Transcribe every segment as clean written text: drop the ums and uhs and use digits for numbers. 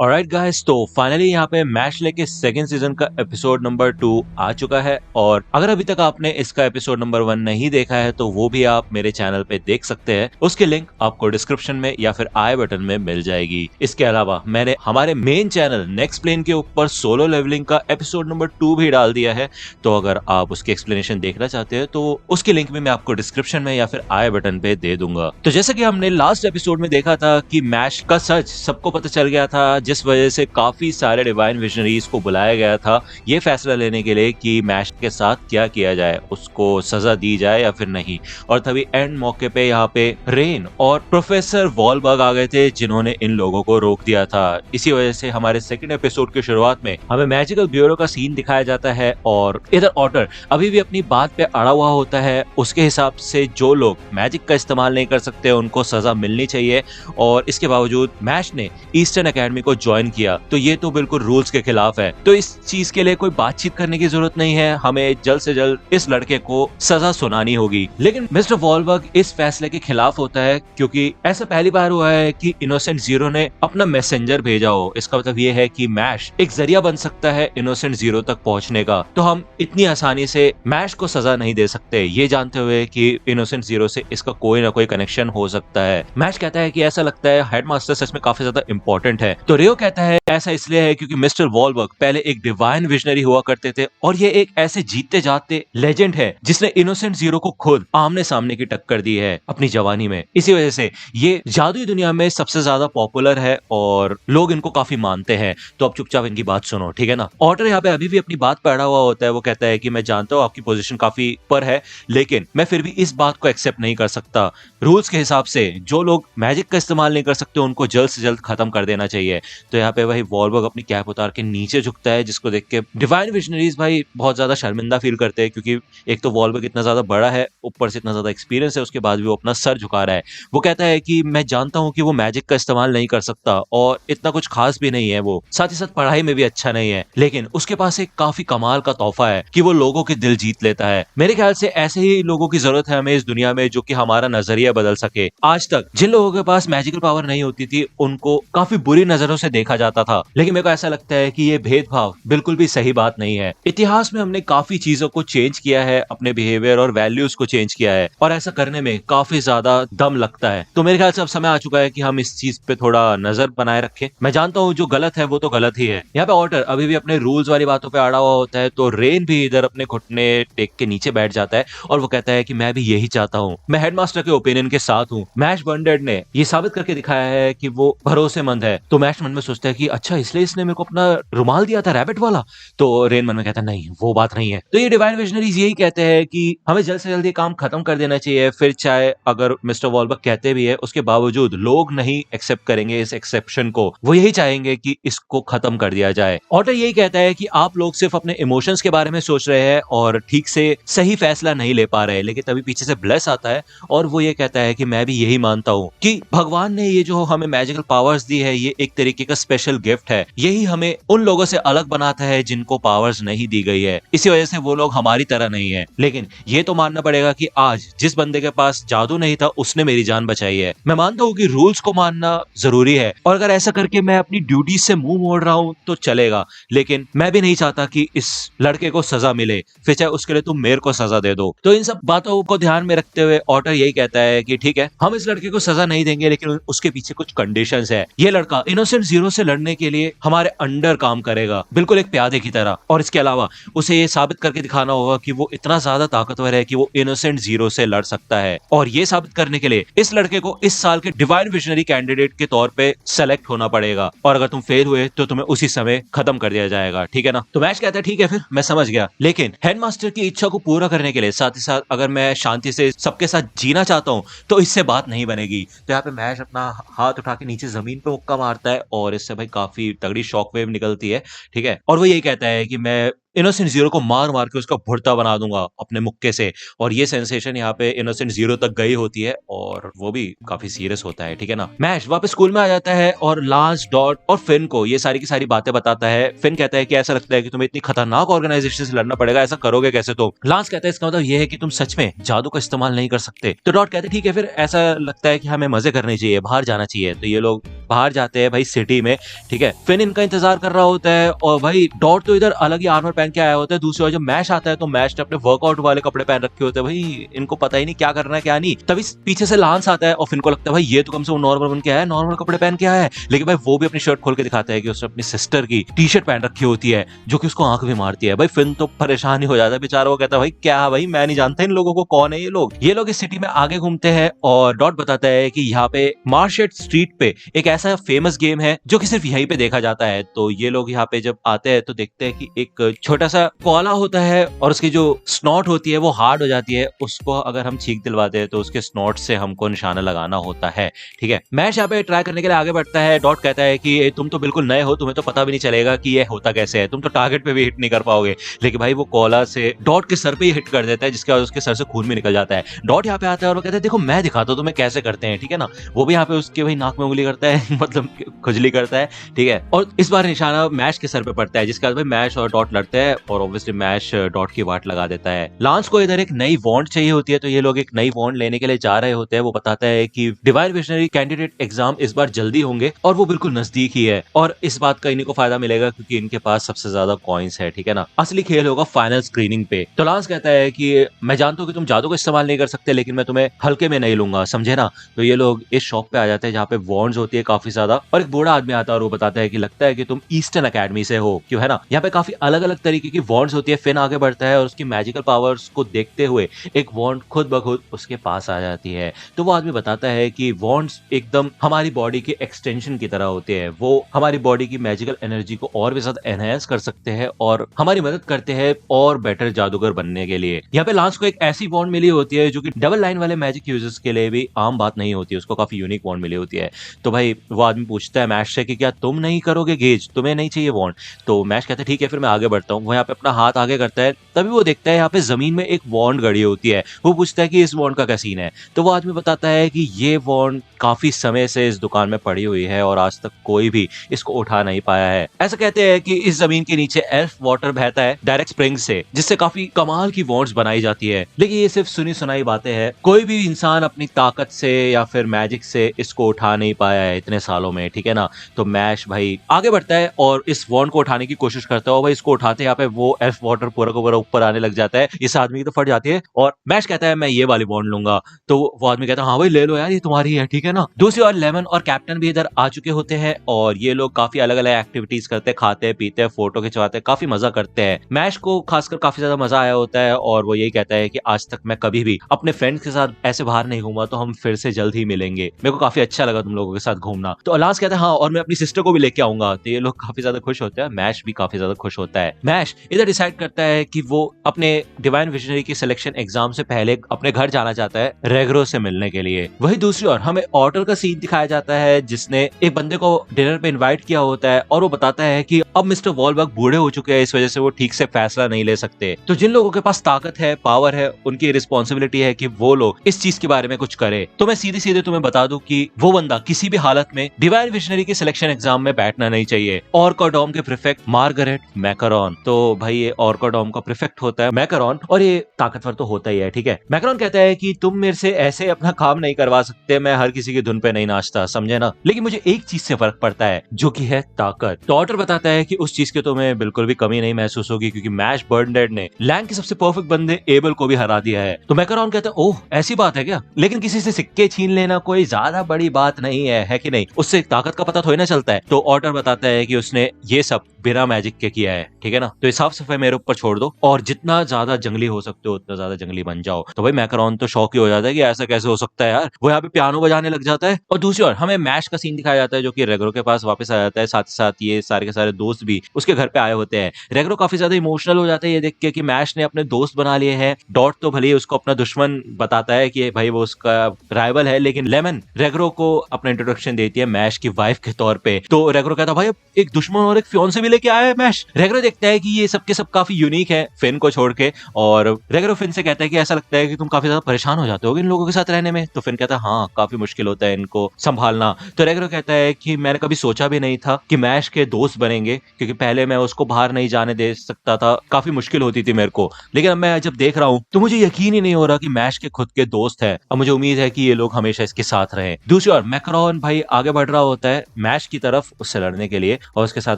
Alright guys, तो finally यहाँ पे मैच लेके सेकंड सीजन का एपिसोड नंबर 2 आ चुका है। और अगर अभी तक आपने इसका एपिसोड नंबर 1 नहीं देखा है तो वो भी आप मेरे चैनल पे देख सकते हैं। उसकी लिंक आपको डिस्क्रिप्शन में या फिर आई बटन में मिल जाएगी। इसके अलावा मैंने हमारे मेन चैनल नेक्स्ट प्लेन के ऊपर सोलो लेवलिंग का एपिसोड नंबर 2 भी डाल दिया है, तो अगर आप उसकी एक्सप्लेनेशन देखना चाहते हैं तो उसकी लिंक भी मैं आपको डिस्क्रिप्शन में या फिर आई बटन पे दे दूंगा। तो जैसे कि हमने लास्ट एपिसोड में देखा था कि मैश का सच सबको पता चल गया था, जिस वजह से काफी सारे डिवाइन विजनरीज को बुलाया गया था ये फैसला लेने के लिए कि मैश के साथ क्या किया जाए, उसको सजा दी जाए या फिर नहीं। और तभी एंड मौके पे यहाँ पे रेन और प्रोफेसर वॉलबर्ग आ गए थे जिन्होंने इन लोगों को रोक दिया था। इसी वजह से हमारे सेकंड एपिसोड की शुरुआत में हमें मैजिकल ब्यूरो का सीन दिखाया जाता है और इधर ऑटर अभी भी अपनी बात पे अड़ा हुआ होता है। उसके हिसाब से जो लोग मैजिक का इस्तेमाल नहीं कर सकते उनको सजा मिलनी चाहिए, और इसके बावजूद मैश ने ईस्टर्न एकेडमी को ज्वाइन किया, तो ये तो बिल्कुल रूल्स के खिलाफ है। तो इस चीज के लिए कोई बातचीत करने की जरूरत नहीं है, हमें जल्द से जल्द इस लड़के को सजा सुनानी होगी। लेकिन मिस्टर वॉलबर्ग इस फैसले के खिलाफ होता है, क्योंकि ऐसा पहली बार हुआ है कि इनोसेंट जीरो ने अपना मैसेंजर भेजा हो। इसका मतलब ये है कि मैश एक जरिया बन सकता है इनोसेंट जीरो तक पहुंचने का, तो हम इतनी आसानी से मैश को सजा नहीं दे सकते, ये जानते हुए कि इनोसेंट जीरो से इसका कोई ना कोई कनेक्शन हो सकता है। मैश कहता है कि ऐसा लगता है हेडमास्टर सच में काफी ज्यादा इंपॉर्टेंट है। तो रियो कहता है ऐसा इसलिए है क्योंकि मिस्टर वॉलबर्ग पहले एक डिवाइन विजनरी हुआ करते थे और ये एक ऐसे जीते जाते लेजेंड है जिसने इनोसेंट जीरो को खुद आमने सामने की टक्कर दी है अपनी जवानी में। इसी वजह से ये जादुई दुनिया में सबसे ज्यादा पॉपुलर है और लोग इनको काफी मानते हैं। तो अब चुपचाप इनकी बात सुनो, ठीक है ना। ऑर्डर यहाँ पे अभी भी अपनी बात पढ़ा हुआ होता है। वो कहता है कि मैं जानता हूँ आपकी पोजीशन काफी पर है, लेकिन मैं फिर भी इस बात को एक्सेप्ट नहीं कर सकता। रूल्स के हिसाब से जो लोग मैजिक का इस्तेमाल नहीं कर सकते उनको जल्द से जल्द खत्म कर देना चाहिए। तो यहाँ पे वही वॉलबर्ग अपनी कैप उतार के नीचे झुकता है, जिसको देख के डिवाइन विजनरीज भाई बहुत ज्यादा शर्मिंदा फील करते हैं, क्योंकि एक तो वॉलबर्ग इतना ज्यादा बड़ा है, ऊपर से इतना ज्यादा एक्सपीरियंस है, उसके बाद भी वो अपना सर झुका रहा है। वो कहता है कि मैं जानता हूँ कि वो मैजिक का इस्तेमाल नहीं कर सकता और इतना कुछ खास भी नहीं है, वो साथ ही साथ पढ़ाई में भी अच्छा नहीं है, लेकिन उसके पास एक काफी कमाल का तोहफा है कि वो लोगों के दिल जीत लेता है। मेरे ख्याल से ऐसे ही लोगों की जरूरत है हमें इस दुनिया में, जो कि हमारा नजरिया बदल सके। आज तक जिन लोगों के पास मैजिकल पावर नहीं होती थी उनको काफी बुरी नजरों से देखा जाता था, लेकिन मेरे को ऐसा लगता है कि ये भेदभाव बिल्कुल भी सही बात नहीं है। इतिहास में हमने काफी चीजों को चेंज किया है, अपने बिहेवियर और वैल्यूज को चेंज किया है, और ऐसा करने में काफी ज्यादा दम लगता है। तो मेरे ख्याल से अब समय आ चुका है कि हम इस चीज पे थोड़ा नजर बनाए रखें। मैं जानता हूँ जो गलत है वो तो गलत ही है। यहाँ पे ऑर्डर अभी भी अपने रूल्स वाली बातों पे अड़ा हुआ होता है, तो रेन भी इधर अपने घुटने टेक के नीचे बैठ जाता है और वो कहता है कि मैं भी यही चाहता हूँ, मैं हेडमास्टर के ओपिनियन के साथ हूँ। मैश बंडेड ने ये साबित करके दिखाया है कि वो भरोसेमंद है। तो मैश मन में सोचता है कि अच्छा इसलिए इसने मेरे को अपना रुमाल दिया था रैबिट वाला। तो रेन मन में कहता है नहीं वो बात नहीं है। तो ये डिवाइन विजनरीज यही कहते हैं कि हमें जल्द से जल्द ये काम खत्म कर देना चाहिए, फिर चाहे अगर मिस्टर वॉलबर्ग कहते भी है उसके बावजूद लोग नहीं एक्सेप्ट करेंगे इस एक्सेप्शन को, वो यही चाहेंगे कि इसको खत्म कर दिया जाए। ऑटर यही कहता है कि आप लोग सिर्फ अपने इमोशंस के बारे में सोच रहे हैं और ठीक से सही फैसला नहीं ले पा रहे। लेकिन तभी पीछे से ब्लेस आता है और वो ये कहता है कि मैं भी यही मानता हूँ कि भगवान ने ये जो हमें मैजिकल पावर्स दी है ये एक तरीके का स्पेशल गिफ्ट है, यही हमें उन लोगों से अलग बनाता है जिनको पावर्स नहीं दी गई है। इसी वजह से वो लोग हमारी तरह नहीं है। लेकिन ये तो मानना पड़ेगा कि आज जिस बंदे के पास जादू नहीं था उसने मेरी जान बचाई है। मैं मानता हूँ कि रूल्स को मानना जरूरी है, और अगर ऐसा करके मैं अपनी ड्यूटी से मुंह मोड़ रहा हूँ तो चलेगा, लेकिन मैं भी नहीं चाहता कि इस लड़के को सजा मिले, फिर चाहे उसके लिए तुम मेरे को सजा दे दो। तो इन सब बातों को ध्यान में रखते हुए ऑटर यही कहता है कि ठीक है हम इस लड़के को सजा नहीं देंगे, लेकिन उसके पीछे कुछ कंडीशंस है। ये लड़का इनोसेंट जीरो से लड़ने के लिए हमारे अंडर काम करेगा, बिल्कुल एक प्यादे की तरह, और इसके अलावा उसे ये साबित करके दिखाना होगा कि वो इतना ज्यादा ताकतवर है कि वो इनोसेंट जीरो से लड़ सकता है। और ये साबित करने के लिए इस लड़के को इस साल के डिवाइन विजनरी कैंडिडेट के तौर पे सेलेक्ट होना पड़ेगा, और अगर तुम फेल हुए तो तुम्हें उसी समय खत्म कर दिया जाएगा, ठीक है ना। तो मैच कहता है ठीक है फिर मैं समझ गया, लेकिन हेडमास्टर की इच्छा को पूरा करने के लिए साथ ही साथ अगर मैं शांति से सबके साथ जीना चाहता हूँ तो इससे बात नहीं बनेगी। तो यहाँ पे मैश अपना हाथ उठा के नीचे जमीन पे मुक्का मारता है और इससे भाई काफी तगड़ी शॉक वेव निकलती है, ठीक है। और वो यही कहता है कि मैं इनोसेंट जीरो को मार मार के उसका भुर्ता बना दूंगा अपने मुक्के से। और ये सेंसेशन यहाँ पे इनोसेंट जीरो तक गई होती है और वो भी काफी सीरियस होता है, ठीक है ना। मैश वापस स्कूल में आ जाता है और लांस, डॉट और फिन को ये सारी की सारी बातें बताता है। फिन कहता है कि ऐसा लगता है कि तुम्हें इतनी खतरनाक ऑर्गेनाइजेशन से लड़ना पड़ेगा, ऐसा करोगे कैसे तुम। लांस कहता है इसका मतलब ये है कि तुम सच में जादू का इस्तेमाल नहीं कर सकते। तो डॉट कहते हैं ठीक है, फिर ऐसा लगता है कि हमें मजे करने चाहिए, बाहर जाना चाहिए। तो ये लोग बाहर जाते हैं भाई सिटी में, ठीक है। फिन इनका इंतजार कर रहा होता है और भाई डॉट तो इधर अलग ही आर्मर पहन के आया होता है। दूसरी ओर जब मैश आता है तो मैश ने अपने वर्कआउट वाले कपड़े पहन रखे होते हैं। भाई इनको पता ही नहीं क्या करना है क्या नहीं। तभी पीछे से लांस आता है और फिन को लगता है भाई ये तो कम से कम नॉर्मल बन के आया है, नॉर्मल कपड़े पहन के आया है। लेकिन भाई वो भी अपनी शर्ट खोल के दिखाता है कि उसने अपनी सिस्टर की टी शर्ट पहन रखी होती है जो कि उसको आंख भी मारती है। भाई फिन तो परेशान ही हो जाता है बेचारा। वो कहता है भाई क्या भाई, मैं नहीं जानता इन लोगों को, कौन है ये लोग। ये लोग इस सिटी में आगे घूमते हैं और डॉट बताता है कि यहाँ पे मार्शेट स्ट्रीट पे एक ऐसा फेमस गेम है जो कि सिर्फ यहीं पे देखा जाता है। तो ये लोग यहाँ पे जब आते हैं तो देखते हैं कि एक छोटा सा कोआला होता है और उसकी जो स्नॉट होती है वो हार्ड हो जाती है। उसको अगर हम छींक दिलवाते हैं तो उसके स्नॉट से हमको निशाना लगाना होता है, ठीक है। मैश यहाँ पे ट्राई करने के लिए आगे बढ़ता है। डॉट कहता है कि तुम तो बिल्कुल नए हो, तुम्हें तो पता भी नहीं चलेगा कि ये होता कैसे है, तुम तो टारगेट पे भी हिट नहीं कर पाओगे। लेकिन भाई वो कोला से डॉट के सर पे ही हिट कर देता है जिसके बाद उसके सर से खून भी निकल जाता है। डॉट यहाँ पे आता है और वो कहता है देखो मैं दिखाता हूँ तुम्हें कैसे करते हैं, ठीक है ना। वो भी यहाँ पे उसके भाई नाक में उंगली करता है मतलब खुजली करता है, ठीक है। और इस बार निशाना मैश के सर पे पड़ता है जिसके बाद भाई मैश और डॉट लड़ते हैं और ऑब्वियसली मैश डॉट की वाट लगा देता है। लांस को इधर एक नई वॉन्ड चाहिए होती है तो ये लोग एक नई वॉन्ड लेने के लिए जा रहे होते हैं। वो बताता है कि डिवाइन विजनरी कैंडिडेट एग्जाम इस बार जल्दी होंगे और वो बिल्कुल नजदीक ही है और इस बात का इन्हीं को फायदा मिलेगा क्योंकि इनके पास सबसे ज्यादा कॉइन्स है, ठीक है ना। असली खेल होगा फाइनल स्क्रीनिंग पे। तो लांस कहता है कि मैं जानता हूँ कि तुम जादू का इस्तेमाल नहीं कर सकते लेकिन मैं तुम्हें हल्के में नहीं लूंगा, समझे ना। तो ये लोग इस शॉप पे आ जाते हैं जहाँ पे वॉन्ड्स होती है काफी ज्यादा और एक बूढ़ा आदमी आता है और वो बताता है कि लगता है कि तुम ईस्टर्न अकेडमी से हो, क्यों है ना। यहाँ पे काफी अलग अलग तरीके की वॉन्ड्स होती है। फिन आगे बढ़ता है और उसकी मैजिकल पावर्स को देखते हुए एक वॉन्ड खुद ब खुद उसके पास आ जाती है। तो वो आदमी बताता है कि वॉन्ड्स एकदम हमारी बॉडी के एक्सटेंशन की तरह होते हैं, वो हमारी बॉडी की मैजिकल एनर्जी को और भी ज्यादा एनहेंस कर सकते हैं और हमारी मदद करते हैं और बेटर जादूगर बनने के लिए। यहाँ पे लांस को एक ऐसी वॉन्ड मिली होती है जो कि डबल लाइन वाले मैजिक यूजर्स के लिए भी आम बात नहीं होती है, उसको काफी यूनिक वॉन्ड मिली होती है। तो भाई वो आदमी पूछता है मैश से कि क्या तुम नहीं करोगे गेज, तुम्हें नहीं चाहिए वॉन्ड। तो मैश कहता है ठीक है फिर मैं आगे बढ़ता हूँ। वो यहाँ पे अपना हाथ आगे करता है तभी वो देखता है यहाँ पे जमीन में एक वॉन्ड गड़ी होती है। वो पूछता है कि इस वॉन्ड का क्या सीन है। तो वो आदमी बताता है कि ये वॉन्ड काफी समय से इस दुकान में पड़ी हुई है और आज तक कोई भी इसको उठा नहीं पाया है। ऐसा कहते हैं कि इस जमीन के नीचे एल्फ वाटर बहता है डायरेक्ट स्प्रिंग से जिससे काफी कमाल की वॉन्ड्स बनाई जाती है। लेकिन ये सिर्फ सुनी सुनाई बातें हैं, कोई भी इंसान अपनी ताकत से या फिर मैजिक से इसको उठा नहीं पाया है इतने सालों में, ठीक है ना। तो मैश भाई आगे बढ़ता है और इस वॉन्ड को उठाने की कोशिश करता है और भाई इसको उठाते यहाँ पे वो एल्फ वाटर पूरा का पूरा ऊपर आने लग जाता है। इस आदमी की तो फट जाती है और मैश कहता है मैं ये वाली वॉन्ड लूंगा। तो वो आदमी कहता है हाँ भाई ले लो यार ये तुम्हारी है, ठीक है ना। दूसरी ओर लेमन और कैप्टन भी इधर आ चुके होते हैं और ये लोग काफी अलग अलग एक्टिविटीज करते हैं, खाते हैं पीते हैं, फोटो खिंचवाते हैं, काफी मजा करते हैं। मैश को खासकर काफी ज्यादा मजा आया होता है और वो यही कहता है कि आज तक मैं कभी भी अपने फ्रेंड्स के साथ ऐसे बाहर नहीं घूमा तो हम फिर से जल्द ही मिलेंगे, मेरे को काफी अच्छा लगा तुम लोगों के साथ घूमना। तो अलास कहता है हाँ और मैं अपनी सिस्टर को भी लेके आऊंगा। तो ये लोग काफी ज्यादा खुश होते हैं, मैश भी काफी ज्यादा खुश होता है। मैश इधर डिसाइड करता है कि वो अपने डिवाइन विजनरी की सिलेक्शन एग्जाम से पहले अपने घर जाना चाहता है रेगरो से मिलने के लिए। वही दूसरी ओर हमें ऑटर का सीन दिखाया जाता है जिसने एक बंदे को डिनर पे इनवाइट किया होता है और वो बताता है कि अब मिस्टर वॉलबर्ग बूढ़े हो चुके हैं, इस वजह से वो ठीक से फैसला नहीं ले सकते। तो जिन लोगों के पास ताकत है, पावर है, उनकी रिस्पॉन्सिबिलिटी है कि वो लोग इस चीज के बारे में कुछ करे। तो मैं सीधे सीधे तुम्हें बता दूं कि वो बंदा किसी भी हालत में डिवाइन विजनरी की सिलेक्शन एग्जाम में बैठना नहीं चाहिए। ऑर्काडॉम के प्रीफेक्ट मार्गरेट मैकरॉन, तो भाई ये ऑर्काडॉम का प्रीफेक्ट होता है मैकरॉन और ये ताकतवर तो होता ही है, ठीक है। मैकरॉन कहता है कि तुम मेरे से ऐसे अपना काम नहीं करवा सकते, मैं हर किसी की धुन पे नहीं नाचता, समझे ना। लेकिन मुझे एक चीज से फर्क पड़ता है जो कि है ताकत। तो ऑटर बताता है कि उस चीज की तुम्हें बिल्कुल भी कमी नहीं महसूस होगी क्योंकि मैश बर्नडेड ने लैंग के सबसे परफेक्ट बंदे एबल को भी हरा दिया है। तो मैकरॉन कहता है ओह ऐसी बात है क्या, लेकिन किसी से सिक्के छीन लेना कोई ज्यादा बड़ी बात नहीं है कि नहीं, उससे ताकत का पता थोड़ी ना चलता है। तो ऑटर बताता है कि उसने ये सब बिना मैजिक के किया है, ठीक है ना। तो साफ सफाई मेरे ऊपर छोड़ दो और जितना ज्यादा जंगली हो सकते हो उतना ज्यादा जंगली बन जाओ। तो भाई मैकरॉन तो शौक ही हो जाता है कि ऐसा कैसे हो सकता है यार। वो यहाँ पे पियानो बजाने लग जाता है और दूसरी ओर हमें मैश का सीन दिखाया जाता है जो कि रेगरो के पास वापस आ जाता है। साथ ही साथ ये सारे के सारे दोस्त भी उसके घर पे आए होते हैं। रेगरो काफी ज्यादा इमोशनल हो जाता है ये देख के कि मैश ने अपने दोस्त बना लिए हैं। डॉट तो भले ही उसको अपना दुश्मन बताता है कि भाई वो उसका राइवल है, लेकिन लेमन रेगरो को अपना इंट्रोडक्शन देती है मैश की वाइफ के तौर पे। तो रेगरो कहता है भाई एक दुश्मन और एक फियांसे भी लेके आया है मैश। रेगरो देखता है कि ये सब के सब काफी यूनिक है फिन को छोड़ के। और रेगरो फिन से कहता है कि ऐसा लगता है कि तुम काफी ज्यादा परेशान हो जाते हो इन लोगों के साथ रहने में। तो फिन कहता है हाँ, काफी मुश्किल होता है इनको संभालना। तो रेगरो कहता है कि मैंने कभी सोचा भी नहीं था कि मैश के दोस्त बनेंगे, क्योंकि पहले मैं उसको बाहर नहीं जाने दे सकता था, काफी मुश्किल होती थी मेरे को, लेकिन अब मैं जब देख रहा हूँ तो मुझे यकीन ही नहीं हो रहा कि मैश के खुद के दोस्त है। अब मुझे उम्मीद है कि ये लोग हमेशा इसके साथ रहे। दूसरी ओर मैक्रोन भाई आगे बढ़ रहा होता है मैश की तरफ उससे लड़ने के लिए, और उसके साथ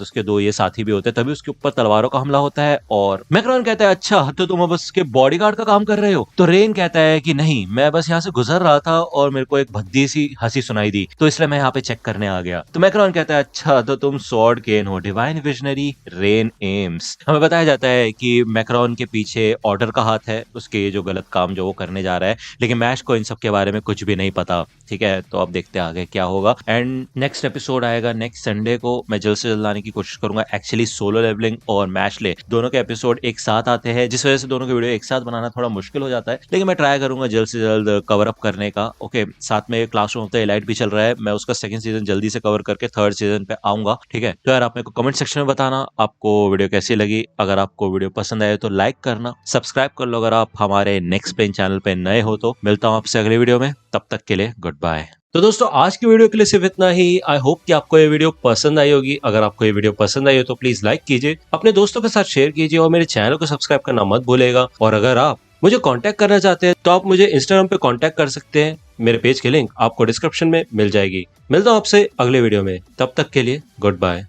उसके दो ये साथी भी होते हैं। तभी उसके ऊपर तलवारों का हमला होता है और मैक्रोन कहता है अच्छा तो तुम अब उसके बॉडीगार्ड का काम कर रहे हो। तो रेन कहता है कि नहीं, मैं बस यहाँ से गुजर रहा था और मेरे को एक भद्दी सी हंसी सुनाई दी, तो इसलिए मैं यहाँ पे चेक करने आ गया। तो मैक्रोन कहता है अच्छा तो तुम स्वॉर्ड केन हो, डिवाइन विजनरी रेन एम्स। हमें बताया जाता है कि मैक्रोन के पीछे ऑर्डर का हाथ है, उसके जो गलत काम जो वो करने जा रहा है, लेकिन मैश को इन सब के बारे में कुछ भी नहीं पता। ठीक है, तो अब देखते हैं आगे क्या होगा। एंड नेक्स्ट एपिसोड आएगा नेक्स्ट संडे को। मैं जल्द से जल्द लाने की कोशिश करूंगा। एक्चुअली सोलो लेवलिंग और मैशले दोनों के एपिसोड एक साथ आते हैं, जिस वजह से दोनों के वीडियो एक साथ बनाना थोड़ा मुश्किल हो जाता है, लेकिन मैं ट्राई करूंगा जल्द से जल्द कवर अप करने का। ओके, साथ में क्लासरूम ऑफ द एलाइट भी चल रहा है, मैं उसका सेकंड सीजन जल्दी से कवर करके थर्ड सीजन पे आऊंगा। ठीक है, तो यार आप मेरे को कमेंट सेक्शन में बताना आपको वीडियो कैसी लगी। अगर आपको वीडियो पसंद आए तो लाइक करना, सब्सक्राइब कर लो अगर आप हमारे नेक्स्ट पेन चैनल पे नए हो तो। मिलता हूं आपसे अगले वीडियो में, तब तक के लिए गुड बाय। तो दोस्तों आज की वीडियो के लिए सिर्फ इतना ही। आई होप कि आपको ये वीडियो पसंद आई होगी। अगर आपको ये वीडियो पसंद आई हो तो प्लीज लाइक कीजिए, अपने दोस्तों के साथ शेयर कीजिए और मेरे चैनल को सब्सक्राइब करना मत भूलेगा। और अगर आप मुझे कांटेक्ट करना चाहते हैं तो आप मुझे इंस्टाग्राम पे कांटेक्ट कर सकते हैं। मेरे पेज की लिंक आपको डिस्क्रिप्शन में मिल जाएगी। मिलता हूं आपसे अगले वीडियो में, तब तक के लिए गुड बाय।